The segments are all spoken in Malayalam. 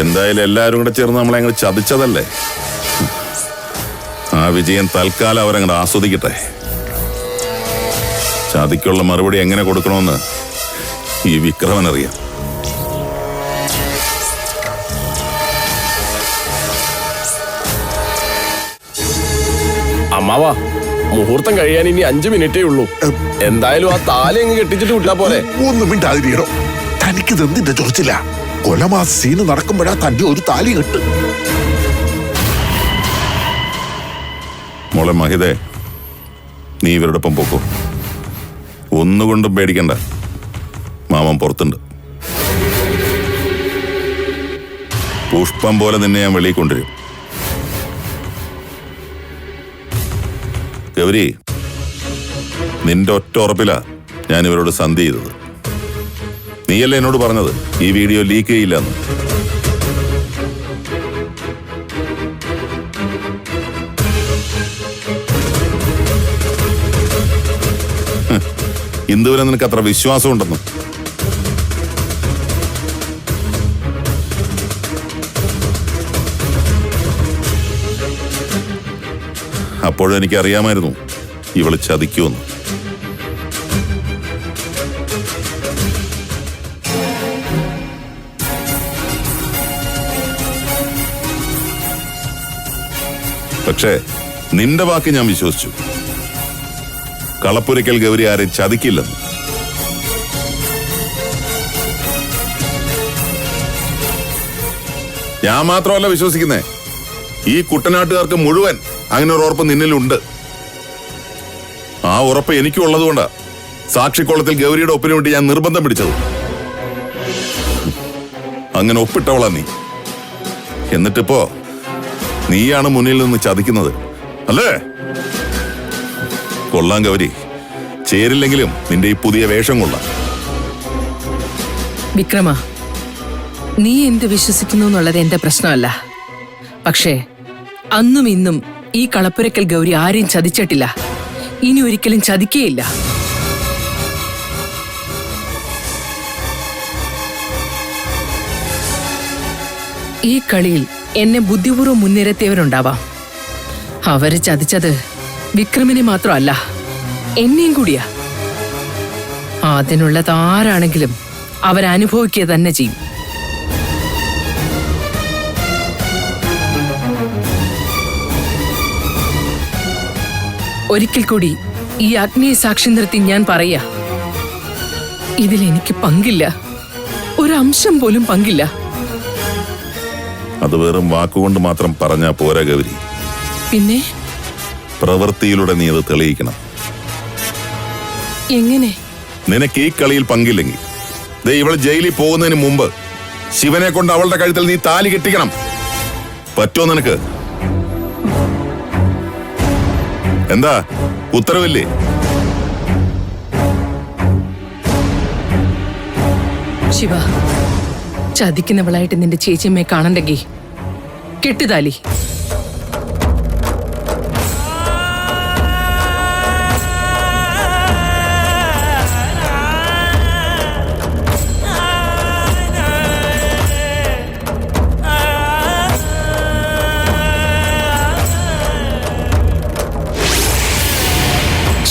എന്തായാലും എല്ലാവരും കൂടെ ചേർന്ന് നമ്മളെ അങ്ങോട്ട് ചതിച്ചതല്ലേ. ആ വിജയം തൽക്കാലം അവരങ്ങോട്ട് ആസ്വദിക്കട്ടെ. ചതിക്കുള്ള മറുപടി എങ്ങനെ കൊടുക്കണമെന്ന് ഈ വിക്രമനറിയാം. അമ്മാവാ, മുഹൂർത്തം കഴിയാൻ ഇനി 5 മിനിറ്റേ ഉള്ളൂ. എന്തായാലും ആ താലി അങ്ങ് കെട്ടിച്ചിട്ട് വിട്ടാ പോലെ. ഒന്നും മിണ്ടാതിരിക്കണോ? തനിക്ക് എന്തിന്റെ ചൊറിച്ചില്ല? കൊലമാ സീന് നടക്കുമ്പോഴാ തന്റെ ഒരു താലി കെട്ട്. മോളെ മഹിതേ, നീ ഇവരുടെ ഒപ്പം പോക്കോ. ഒന്നുകൊണ്ടും പേടിക്കണ്ട, മാമൻ പുറത്തുണ്ട്. പുഷ്പം പോലെ നിന്നെ ഞാൻ വെളിയിൽ കൊണ്ടുവരും. ഗൗരി, നിന്റെ ഒറ്റ ഉറപ്പിലാ ഞാൻ ഇവരോട് സന്ധി ചെയ്തത്. നീയല്ലേ എന്നോട് പറഞ്ഞത് ഈ വീഡിയോ ലീക്ക് ചെയ്യില്ലെന്ന്? ഇന്ദുവിനെ നിനക്ക് അത്ര വിശ്വാസം ഉണ്ടെന്ന്? അപ്പോഴും എനിക്കറിയാമായിരുന്നു ഇവള് ചതിക്കുമെന്ന്. പക്ഷേ നിന്റെ വാക്ക് ഞാൻ വിശ്വസിച്ചു. കളപ്പുരയ്ക്കൽ ഗൗരി ആരെയും ചതിക്കില്ലെന്ന്. ഞാൻ മാത്രമല്ല വിശ്വസിക്കുന്നേ, ഈ കുട്ടനാട്ടുകാർക്ക് മുഴുവൻ അങ്ങനെ ഒരു ഉറപ്പ് നിന്നിലുണ്ട്. ആ ഉറപ്പ് എനിക്കും ഉള്ളതുകൊണ്ടാ സാക്ഷിക്കോളത്തിൽ ഗൗരിയുടെ ഒപ്പിന് വേണ്ടി ഞാൻ നിർബന്ധം പിടിച്ചത്. അങ്ങനെ ഒപ്പിട്ടവളാ നീ. എന്നിട്ടിപ്പോ നീയാണ് മുന്നിൽ നിന്ന് ചതിക്കുന്നത് അല്ലേ? കൊള്ളാം ഗൗരി, ചേരില്ലെങ്കിലും നിന്റെ ഈ പുതിയ വേഷം കൊള്ളാം. വിക്രമ, നീ എന്ത് വിശ്വസിക്കുന്നു എന്നുള്ളത് എന്റെ പ്രശ്നമല്ല. പക്ഷേ അന്നും ഇന്നും ഈ കളപ്പുരക്കൽ ഗൗരി ആരെയും ചതിച്ചിട്ടില്ല, ഇനി ഒരിക്കലും ചതിക്കേയില്ല. ഈ കളിയിൽ എന്നെ ബുദ്ധിപൂർവ്വം മുൻനിരത്തിയവരുണ്ടാവാം. അവര് ചതിച്ചത് വിക്രമിനെ മാത്രമല്ല, എന്നെയും കൂടിയാ. അതിനുള്ളത് ആരാണെങ്കിലും അവരനുഭവിക്കുക തന്നെ ചെയ്യും. ഒരിക്കൽ കൂടി ഈ അഗ്നിയെ സാക്ഷി നിർത്തി ഞാൻ പറയാ, ഇതിലെനിക്ക് പങ്കില്ല, ഒരംശം പോലും പങ്കില്ല. അത് വെറും വാക്കുകൊണ്ട് മാത്രം പറഞ്ഞാ പോരാ ഗൗരി. പിന്നെ പ്രവൃത്തിയിലൂടെ നീ അത് തെളിയിക്കണം. എങ്ങനെ? നിനക്ക് ഈ കളിയിൽ പങ്കില്ലെങ്കിൽ ദേ ഇവൾ ജയിലിൽ പോകുന്നതിന് മുമ്പ് ശിവനെ കൊണ്ട് അവളുടെ കഴുത്തിൽ നീ താലി കെട്ടിക്കണം. പറ്റുമോ നിനക്ക്? എന്താ ഉത്തരവില്ലേ? ശിവ, ചതിക്കുന്നവളായിട്ട് നിന്റെ ചേച്ചിയമ്മയെ കാണണ്ടെങ്കിൽ കെട്ടുതാലി.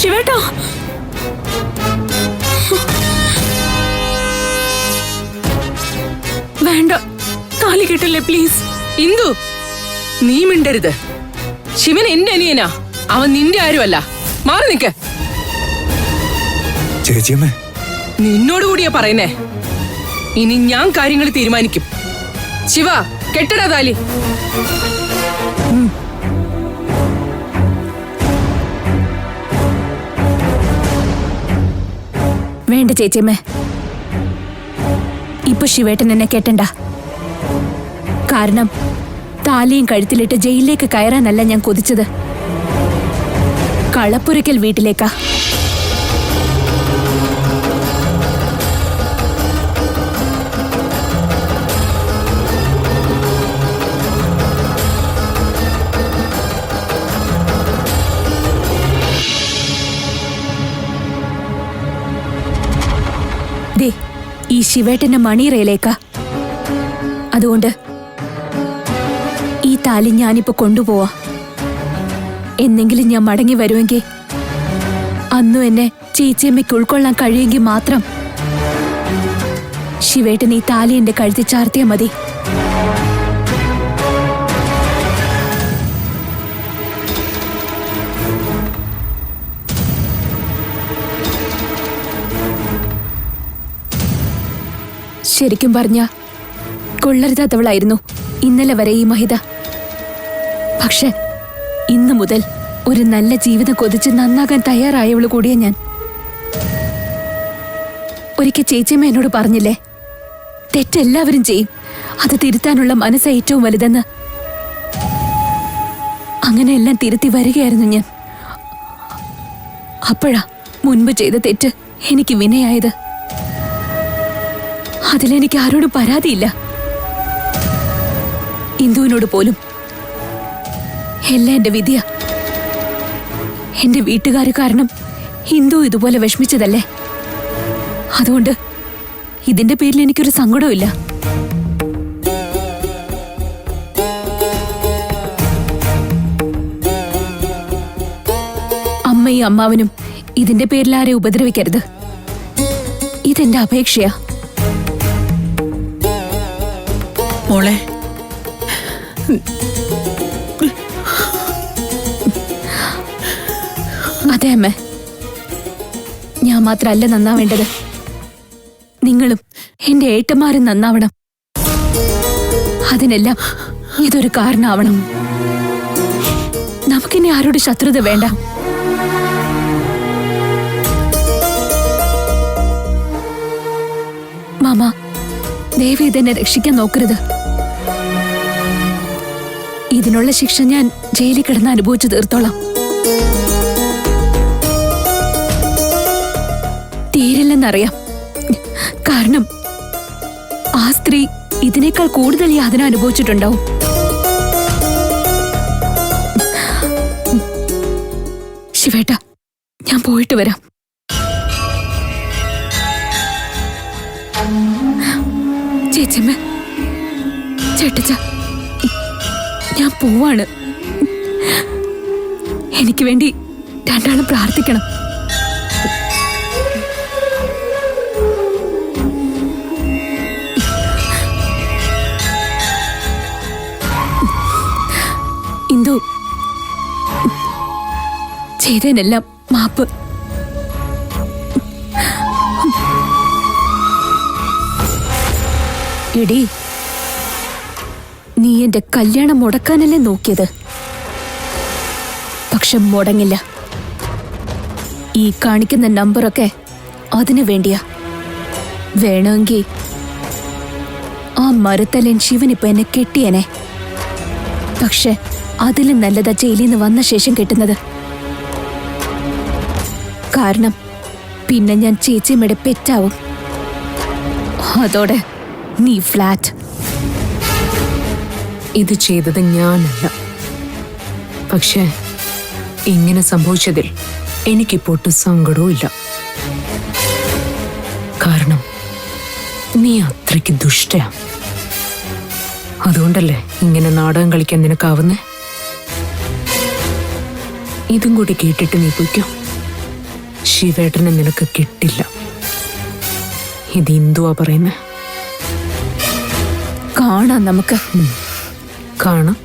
ശിവേട്ടാ, വേണ്ട, താലി കെട്ടല്ലേ പ്ലീസ്. ഇന്ദു, നീ മിണ്ടരുത്. ശിവൻ എന്റെ അനിയനാ, അവൻ നിന്റെ ആരുമല്ല. മാറി നിക്ക്. ചേച്ചിയമ്മേ, നിന്നോട് കൂടിയാ പറയുന്നേ. ഇനി ഞാൻ കാര്യങ്ങൾ തീരുമാനിക്കും. ശിവ, കെട്ടടാ താലി. വേണ്ട ചേച്ചിയമ്മേ, ഇപ്പൊ ശിവേട്ടൻ എന്നെ കെട്ടണ്ട. കാരണം താലിയും കഴുത്തിലിട്ട് ജയിലിലേക്ക് കയറാനല്ല ഞാൻ കൊതിച്ചത്, കളപ്പുരയ്ക്കൽ വീട്ടിലേക്കാ. ദേ, ഈ ശിവേട്ടന്റെ മണിയറയിലേക്കാ. അതുകൊണ്ട് താലി ഞാനിപ്പോ കൊണ്ടുപോവാ. എന്നെങ്കിലും ഞാൻ മടങ്ങി വരുമെങ്കിൽ അന്നും എന്നെ ചേച്ചിയമ്മയ്ക്ക് ഉൾക്കൊള്ളാൻ കഴിയുമെങ്കിൽ മാത്രം ശിവേട്ടൻ ഈ താലി എന്റെ കഴുത്തി ചാർത്തിയാ മതി. ശരിക്കും പറഞ്ഞ കൊള്ളരുതാത്തവളായിരുന്നു ഇന്നലെ വരെ ഈ മഹിത. പക്ഷെ ഇന്നു മുതൽ ഒരു നല്ല ജീവിതം കൊതിച്ച് നന്നാകാൻ തയ്യാറായവള് കൂടിയ ഞാൻ. ഒരിക്കൽ ചേച്ചിയമ്മ എന്നോട് പറഞ്ഞില്ലേ, തെറ്റെല്ലാവരും ചെയ്യും, അത് തിരുത്താനുള്ള മനസ്സ് ഏറ്റവും വലുതെന്ന്. അങ്ങനെ എല്ലാം തിരുത്തി വരികയായിരുന്നു ഞാൻ. അപ്പോഴാ മുൻപ് ചെയ്ത തെറ്റ് എനിക്ക് വിനയായത്. അതിലെനിക്ക് ആരോടും പരാതിയില്ല, ഇന്ദുവിനോട് പോലും. എല്ലാം എന്റെ വിധിയ. എന്റെ വീട്ടുകാര് കാരണം ഇന്ദു ഇതുപോലെ വിഷമിച്ചതല്ലേ. അതുകൊണ്ട് ഇതിന്റെ പേരിൽ എനിക്കൊരു സങ്കടമില്ല. അമ്മയും അമ്മാവനും ഇതിന്റെ പേരിൽ ആരെ ഉപദ്രവിക്കരുത്. ഇതെന്റെ അപേക്ഷയാ. മോളെ, അതെ അമ്മ, ഞാൻ മാത്രല്ല നന്നാവേണ്ടത്, നിങ്ങളും എന്റെ ഏട്ടന്മാരും നന്നാവണം. അതിനെല്ലാം ഇതൊരു കാരണമാവണം. നമുക്കിനി ആരോട് ശത്രുത വേണ്ട. മാമ, ദയവ് ഇതെന്നെ രക്ഷിക്കാൻ നോക്കരുത്. ഇതിനുള്ള ശിക്ഷ ഞാൻ ജയിലിൽ കിടന്ന് അനുഭവിച്ചു തീർത്തോളാം. തീരില്ലെന്നറിയാം. കാരണം ആ സ്ത്രീ ഇതിനേക്കാൾ കൂടുതൽ യാതന അനുഭവിച്ചിട്ടുണ്ടാവും. ശിവേട്ട, ഞാൻ പോയിട്ട് വരാം. ചേച്ചമ്മ, ചേട്ടച്ച, ഞാൻ പോവാണ്. എനിക്ക് വേണ്ടി രണ്ടാളും പ്രാർത്ഥിക്കണം. ഇന്ദു, ചെയ്തതിനെല്ലാം മാപ്പ്. എടി, നീ എന്റെ കല്യാണം മുടക്കാനല്ലേ നോക്കിയത്? പക്ഷെ മുടങ്ങില്ല. ഈ കാണിക്കുന്ന നമ്പറൊക്കെ അതിനു വേണ്ടിയാ. വേണമെങ്കിൽ ആ മരത്തലൻ ശിവനിപ്പോ എന്നെ കെട്ടിയനെ. പക്ഷെ അതിലും നല്ലതാ ജയിലിൽ നിന്ന് വന്ന ശേഷം കെട്ടുന്നത്. കാരണം പിന്നെ ഞാൻ ചേച്ചിയമ്മയുടെ പെറ്റാവും. അതോടെ നീ ഫ്ലാറ്റ്. ഇത് ചെയ്തത് ഞാനല്ല. പക്ഷേ ഇങ്ങനെ സംഭവിച്ചതിൽ എനിക്കിപ്പോട്ടും സങ്കടവും ഇല്ല. കാരണം നീ അത്രയ്ക്ക് ദുഷ്ടയാ. അതുകൊണ്ടല്ലേ ഇങ്ങനെ നാടകം കളിക്കാൻ നിനക്കാവുന്നേ. ഇതും കൂടി കേട്ടിട്ട് നീ പൊയ്ക്കോ. ശിവേട്ടനെ നിനക്ക് കിട്ടില്ല. ഇത് ഇന്ദുവാ പറയുന്നേ. കാണാം നമുക്ക്. കാണാം.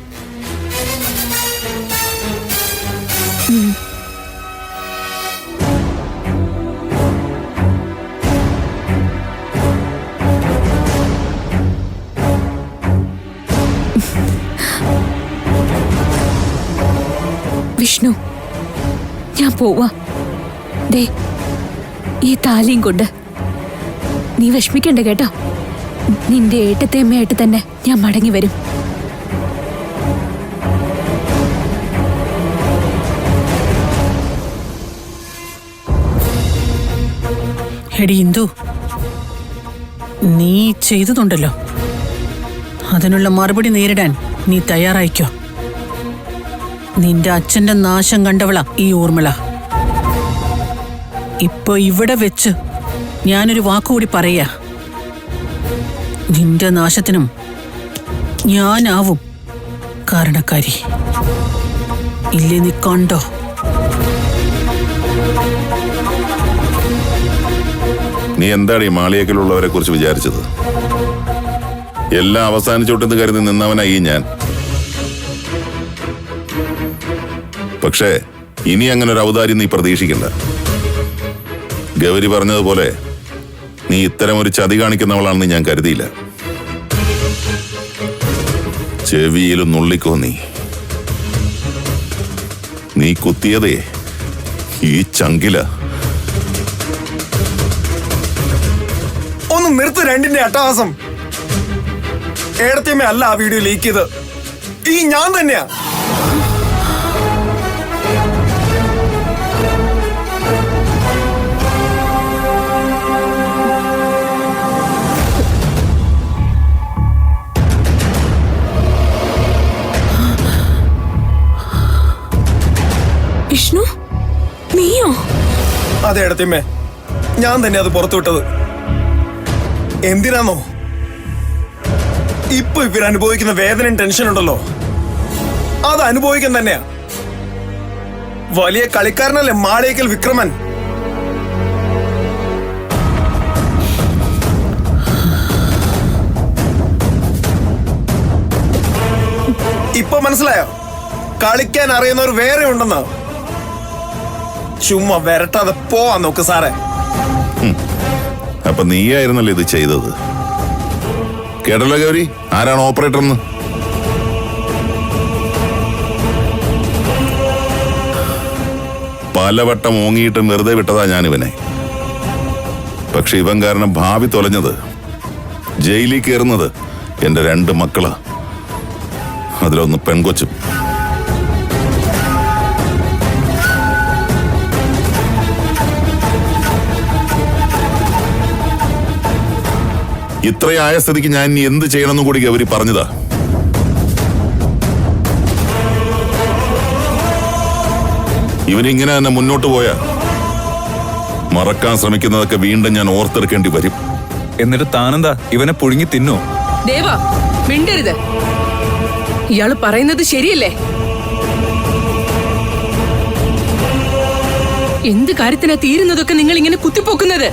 വിഷ്ണു, ഞാൻ പോവാ. ദേ, ഈ താലിയും കൊണ്ട് നീ വിഷമിക്കണ്ട കേട്ടോ. നിന്റെ ഏട്ടത്തെ അമ്മയായിട്ട് തന്നെ ഞാൻ മടങ്ങി വരും. എടി ഇന്ദു, നീ ചെയ്തതുണ്ടല്ലോ, അതിനുള്ള മറുപടി നേരിടാൻ നീ തയ്യാറായിക്കോ. നിന്റെ അച്ഛന്റെ നാശം കണ്ടവളാ ഈ ഊർമിള. ഇപ്പൊ ഇവിടെ വെച്ച് ഞാനൊരു വാക്കുകൂടി പറയാ. നിന്റെ നാശത്തിനും ഞാനാവും കാരണക്കാരി. ഇല്ലേ നീ കണ്ടോ? നീ എന്താണ് ഈ മാളിയേക്കലുള്ളവരെ കുറിച്ച് വിചാരിച്ചത്? എല്ലാം അവസാനിച്ചോട്ടെന്ന് കരുതി നിന്നവനായി ഞാൻ. പക്ഷേ ഇനി അങ്ങനെ ഒരു ഔദാര്യം നീ പ്രതീക്ഷിക്കണ്ട. ഗൗരി പറഞ്ഞതുപോലെ നീ ഇത്തരം ഒരു ചതി കാണിക്കുന്നവളാണെന്ന് ഞാൻ കരുതിയില്ല. ചെവിയിലും നുള്ളിക്കോ നീ കുത്തിയതേ ഈ ചങ്കില. ഒന്ന് നിർത്ത് രണ്ടിന്റെ അട്ടഹാസം. ഏടത്തിയമ്മ അല്ല ആ വീഡിയോ ലീക്ക് ചെയ്ത്, ഈ ഞാൻ തന്നെയാ. വിഷ്ണു, നീയോ? അതെ ഏടത്തിയമ്മേ, ഞാൻ തന്നെ അത് പുറത്തുവിട്ടത്. എന്തിനാന്നോ? ഇപ്പൊ ഇവരനുഭവിക്കുന്ന വേദനയും ടെൻഷൻ ഉണ്ടല്ലോ, അത് അനുഭവിക്കാൻ തന്നെയാ. വലിയ കളിക്കാരനല്ലേ മാളിയേക്കൽ വിക്രമൻ. ഇപ്പൊ മനസ്സിലായോ? കളിക്കാൻ അറിയുന്നവർ വേറെ ഉണ്ടെന്ന്. ചുമ്മാ വരട്ടാതെ പോവാൻ നോക്ക് സാറേ. അപ്പൊ നീയായിരുന്നല്ലോ ഇത് ചെയ്തത്. കേട്ടല്ലോ ഗൗരി, ആരാണ് ഓപ്പറേറ്റർ എന്ന്? പലവട്ടം ഓങ്ങിയിട്ടും വെറുതെ വിട്ടതാ ഞാനിവനെ. പക്ഷെ ഇവൻ കാരണം ഭാവി തൊലഞ്ഞത്, ജയിലിൽ കയറുന്നത് എന്റെ 2 മക്കളാ. അതിലൊന്ന് പെൺകൊച്ചും. ഇത്രയായ സ്ഥിതിക്ക് ഞാൻ ഇനി എന്ത് ചെയ്യണമെന്നും കൂടി ഗൗരി പറഞ്ഞതാ. ഇവനിങ്ങനെ തന്നെ മുന്നോട്ട് പോയാ മറക്കാൻ ശ്രമിക്കുന്നതൊക്കെ വീണ്ടും ഞാൻ ഓർത്തെടുക്കേണ്ടി വരും. എന്നിട്ട് താനെന്താ ഇവനെ പുഴുങ്ങി തിന്നോ? ദേവാ, മിണ്ടരുത്. ഇയാള് പറയുന്നത് ശരിയല്ലേ? എന്ത് കാര്യത്തിനാ തീരുന്നതൊക്കെ നിങ്ങൾ ഇങ്ങനെ കുത്തിപ്പോക്കുന്നത്?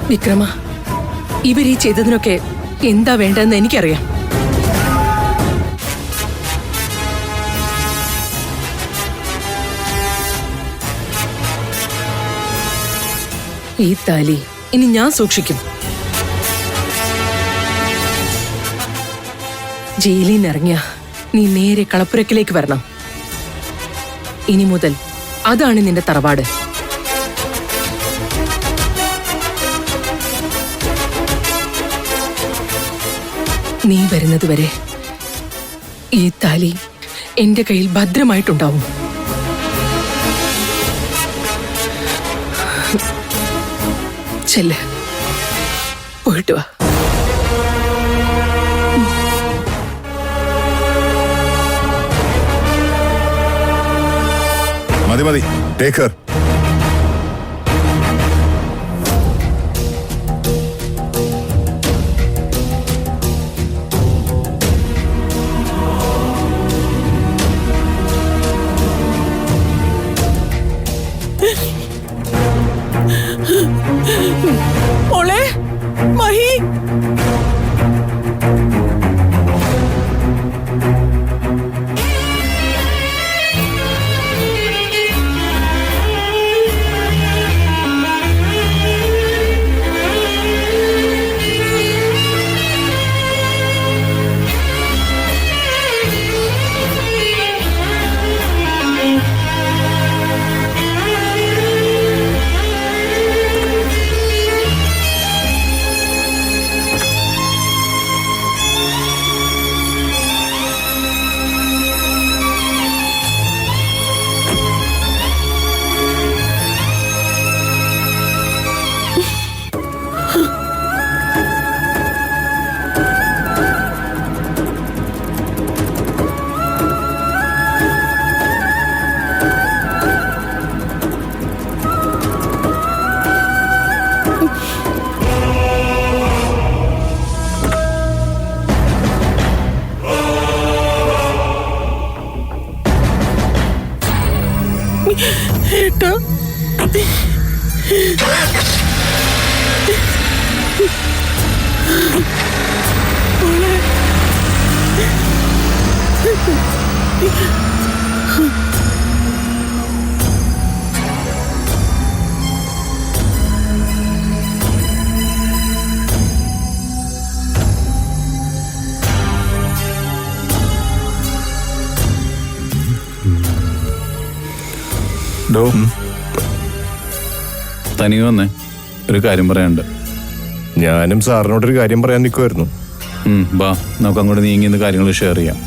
വിക്രമ, ഇവരീ ചെയ്തതിനൊക്കെ എന്താ വേണ്ടതെന്ന് എനിക്കറിയാം. ഈ താലി ഇനി ഞാൻ സൂക്ഷിക്കും. ജയിലിൽ നിന്ന് ഇറങ്ങിയ നീ നേരെ കളപ്പുരക്കിലേക്ക് വരണം. ഇനി മുതൽ അതാണ് നിന്റെ തറവാട്. നീ വരുന്നത് വരെ ഈ താലി എന്റെ കയ്യിൽ ഭദ്രമായിട്ടുണ്ടാവും. ചെല്ല്, പോയിട്ട് വാ. മതി ടേക്ക് കെയർ. മോളെ, മഹി, ഡോ തനിക്ക് വന്നേ, ഒരു കാര്യം പറയാനുണ്ട്. ഞാനും സാറിനോടൊരു കാര്യം പറയാൻ നിൽക്കുമായിരുന്നു. ബാ, നമുക്ക് അങ്ങോട്ട് നീങ്ങി ഇന്ന് കാര്യങ്ങൾ ഷെയർ ചെയ്യാം.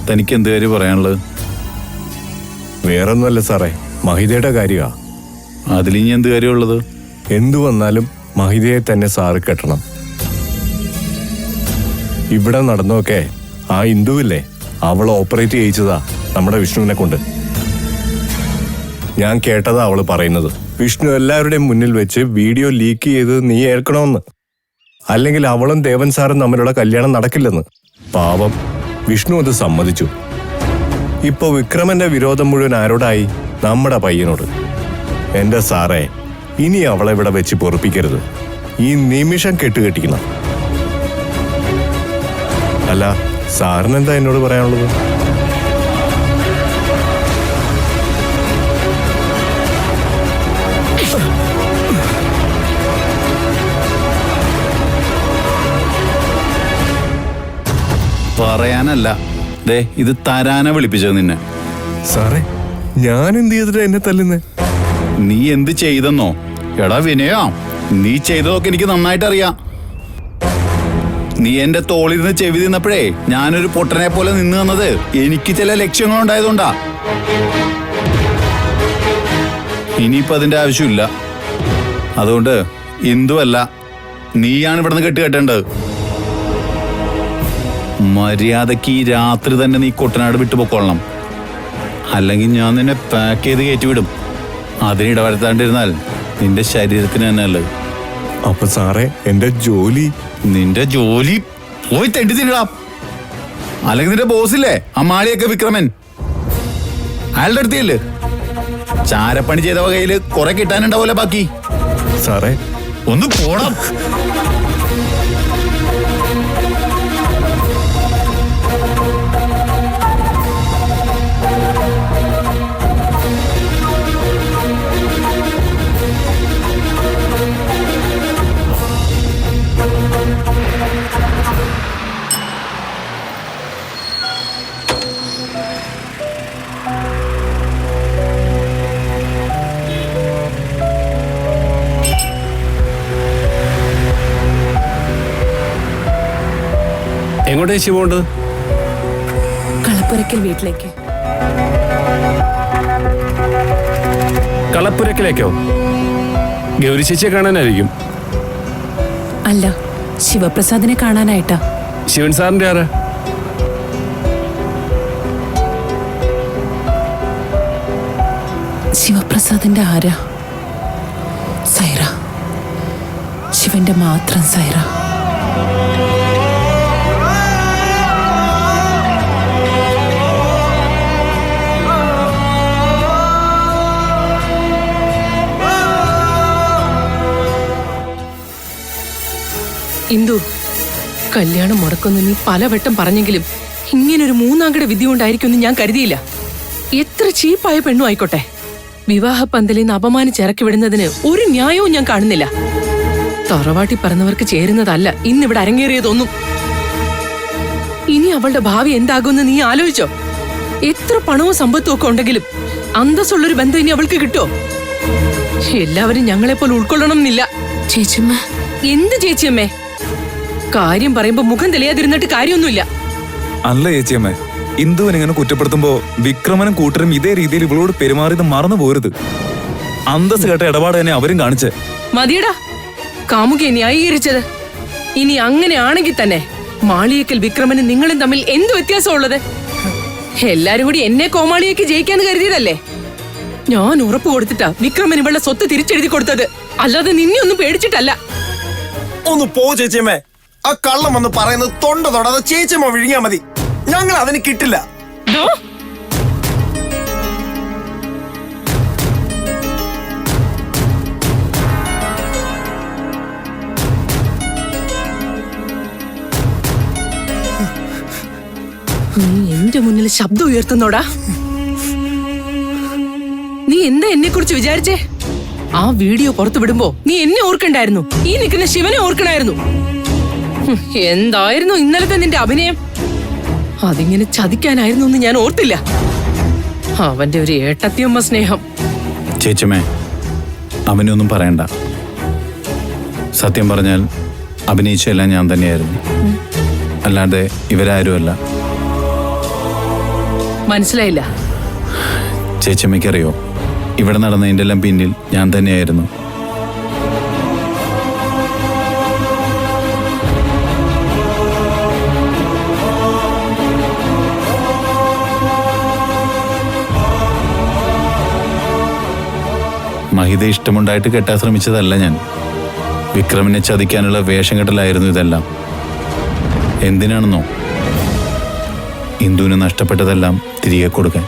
തനിക്ക് എന്ത് കാര്യം പറയാനുള്ളത്? വേറൊന്നുമല്ല സാറേ, മഹിതയുടെ കാര്യമാ. അതിലിനി എന്ത് കാര്യമുള്ളത്? എന്തു വന്നാലും മഹിതയെ തന്നെ സാറ് കെട്ടണം. ഇവിടെ നടന്നൊക്കെ ആ ഇന്ദുവില്ലേ, അവൾ ഓപ്പറേറ്റ് ചെയ്യിച്ചതാ നമ്മുടെ വിഷ്ണുവിനെ കൊണ്ട്. ഞാൻ കേട്ടതാ അവള് പറയുന്നത്. വിഷ്ണു എല്ലാവരുടെയും മുന്നിൽ വെച്ച് വീഡിയോ ലീക്ക് ചെയ്ത് നീ ഏൽക്കണമെന്ന്, അല്ലെങ്കിൽ അവളും ദേവൻ സാറും തമ്മിലുള്ള കല്യാണം നടക്കില്ലെന്ന്. പാവം വിഷ്ണു അത് സമ്മതിച്ചു. ഇപ്പൊ വിക്രമന്റെ വിരോധം മുഴുവൻ ആരോടായി? നമ്മുടെ പയ്യനോട്. എന്റെ സാറേ, ഇനി അവളെ ഇവിടെ വെച്ച് പൊറുപ്പിക്കരുത്. ഈ നിമിഷം കെട്ടുകെട്ടിക്കണം. അല്ല, സാറിനെന്താ എന്നോട് പറയാനുള്ളത്? പറയാനല്ല, ദേ ഇത് തരാനാ വിളിപ്പിച്ചത് നിന്നെ. സാറേ, ഞാൻ എന്ത് ചെയ്തിട്ട് എന്നെ തല്ലുന്നേ? നീ എന്ത് ചെയ്തെന്നോ? എടാ വിനയാ, നീ ചെയ്തതൊക്കെ എനിക്ക് നന്നായിട്ട് അറിയാം. നീ എന്റെ തോളിരുന്ന് ചെവി തിന്നപ്പോഴേ ഞാനൊരു പൊട്ടനെ പോലെ നിന്ന് തന്നത് എനിക്ക് ചില ലക്ഷ്യങ്ങളുണ്ടായതുകൊണ്ടാ. ഇനിയിപ്പോ അതിന്റെ ആവശ്യമില്ല. അതുകൊണ്ട് ഇന്ദുവല്ല, നീയാണ് ഇവിടുന്ന് കെട്ടുകെട്ടേണ്ടത്. മര്യാദക്ക് ഈ രാത്രി തന്നെ നീ കുട്ടനാട് വിട്ടുപോയിക്കൊള്ളണം. അല്ലെങ്കിൽ ഞാൻ നിന്നെ പാക്ക് ചെയ്ത് കയറ്റിവിടും. അതിനിടവരുത്താണ്ടിരുന്നാൽ നിന്റെ ശരീരത്തിന് തന്നെ നല്ലത്. അപ്പൊ സാറേ, എന്റെ ജോലി? നിന്റെ ജോലി പോയി തെണ്ടി തിന്നിടാം. അല്ലെങ്കിൽ നിന്റെ ബോസില്ലേ അമ്മാളിയൊക്കെ വിക്രമൻ, അയാളുടെ അടുത്തില്ലേ ചാരപ്പണി ചെയ്ത വകയില് കുറെ കിട്ടാനുണ്ടാവൂല ബാക്കി. സാറേ ഒന്ന് പോണം. എങ്ങോട്ടേ പോകേണ്ടത്? കളപ്പുരയ്ക്കൽ വീട്ടിലേക്ക്. കളപ്പുരക്കിലേക്കോ? ഗൗരി ചേച്ചിയെ കാണാനായിരിക്കും. അല്ല, ശിവപ്രസാദിനെ കാണാനായിട്ടാ. ശിവൻ സാറിന്റെ ആരാ? ശിവപ്രസാദിന്റെ ആരാ? സൈറ, ശിവന്റെ മാത്രം സൈറ. ഇന്ദു, കല്യാണം മുടക്കുമെന്ന് നീ പലവട്ടം പറഞ്ഞെങ്കിലും ഇങ്ങനൊരു മൂന്നാംകട വിധി കൊണ്ടായിരിക്കുമെന്ന് ഞാൻ കരുതിയില്ല. എത്ര ചീപ്പായ പെണ്ണും ആയിക്കോട്ടെ, വിവാഹ പന്തലിൽ നിന്ന് അപമാനിച്ചിറക്കി വിടുന്നതിന് ഒരു ന്യായവും ഞാൻ കാണുന്നില്ല. തറവാട്ടി പറഞ്ഞവർക്ക് ചേരുന്നതല്ല ഇന്നിവിടെ അരങ്ങേറിയതൊന്നും. ഇനി അവളുടെ ഭാവി എന്താകുമെന്ന് നീ ആലോചിച്ചോ? എത്ര പണവും സമ്പത്തും ഒക്കെ ഉണ്ടെങ്കിലും അന്തസ്സുള്ളൊരു ബന്ധം ഇനി അവൾക്ക് കിട്ടുമോ? എല്ലാവരും ഞങ്ങളെപ്പോലെ ഉൾക്കൊള്ളണം എന്നില്ല. ചേച്ചിമ്മ. എന്ത് ചേച്ചിയമ്മേ? കാര്യം പറയുമ്പോ മുഖം തെളിയാതിരുന്നിട്ട് കാര്യമൊന്നുമില്ല. അല്ല ചേച്ചിയമ്മേ, ഇന്ദുവിനിങ്ങനെ കുറ്റപ്പെടുത്തുമ്പോ വിക്രമനും കൂട്ടരും ഇതേ രീതിയിൽ ഇവളോട് പെരുമാറിയത് മറന്നു പോരുത്. അന്തസ് കേട്ട ഇടപാട് തന്നെ അവരും കാണിച്ച്. മതിയടാ കാമുകയെ ന്യായീകരിച്ചത്. ഇനി അങ്ങനെയാണെങ്കിൽ തന്നെ മാളിയേക്കൽ വിക്രമനും നിങ്ങളും തമ്മിൽ എന്ത് വ്യത്യാസമുള്ളത്? എല്ലാരും കൂടി എന്നെ കോമാളിയേക്ക് ജയിക്കാന്ന് കരുതിയതല്ലേ? ഞാൻ ഉറപ്പ് കൊടുത്തിട്ടാ വിക്രമൻ ഇവളുടെ സ്വത്ത് തിരിച്ചെഴുതി കൊടുത്തത്, അല്ലാതെ നിന്നെ ഒന്നും പേടിച്ചിട്ടല്ല. ഒന്ന് പോ ചേച്ചിയമ്മേ, ആ കള്ളം വന്ന് പറയുന്നത് തൊണ്ട തൊടാതെ ചേച്ചിമ്മ വിഴുങ്ങിയാ മതി. ഞങ്ങൾ അതിന് കിട്ടില്ല. ദോ, നീ എന്റെ മുന്നിൽ ശബ്ദം ഉയർത്തുന്നോടാ? നീ എന്താ എന്നെ കുറിച്ച് വിചാരിച്ചേ? ആ വീഡിയോ പുറത്തു വിടുമ്പോ നീ എന്നെ ഓർക്കണ്ടായിരുന്നു, ഈ നിൽക്കുന്ന ശിവനെ ഓർക്കണായിരുന്നു. എന്തായിരുന്നു ഇന്നലത്തെ നിന്റെ അഭിനയം? അതിങ്ങനെ ചതിക്കാനായിരുന്നു എന്ന് ഞാൻ ഓർത്തില്ല. അവന്റെ ഒരു ഏട്ടത്തിയമ്മ സ്നേഹം. ചേച്ചമ്മേ, അവനൊന്നും പറയണ്ട. സത്യം പറഞ്ഞാൽ അഭിനയിച്ചെല്ലാം ഞാൻ തന്നെയായിരുന്നു, അല്ലാതെ ഇവരാരുമല്ല. മനസ്സിലായില്ല? ചേച്ചമ്മയ്ക്കറിയോ, ഇവിടെ നടന്നതിൻ്റെ എല്ലാം പിന്നിൽ ഞാൻ തന്നെയായിരുന്നു. മഹിത ഇഷ്ടമുണ്ടായിട്ട് കെട്ടാൻ ശ്രമിച്ചതല്ല ഞാൻ. വിക്രമിനെ ചതിക്കാനുള്ള വേഷം കെട്ടലായിരുന്നു ഇതെല്ലാം. എന്തിനാണെന്നോ, ഇന്ദുവിന് നഷ്ടപ്പെട്ടതെല്ലാം തിരികെ കൊടുക്കാൻ.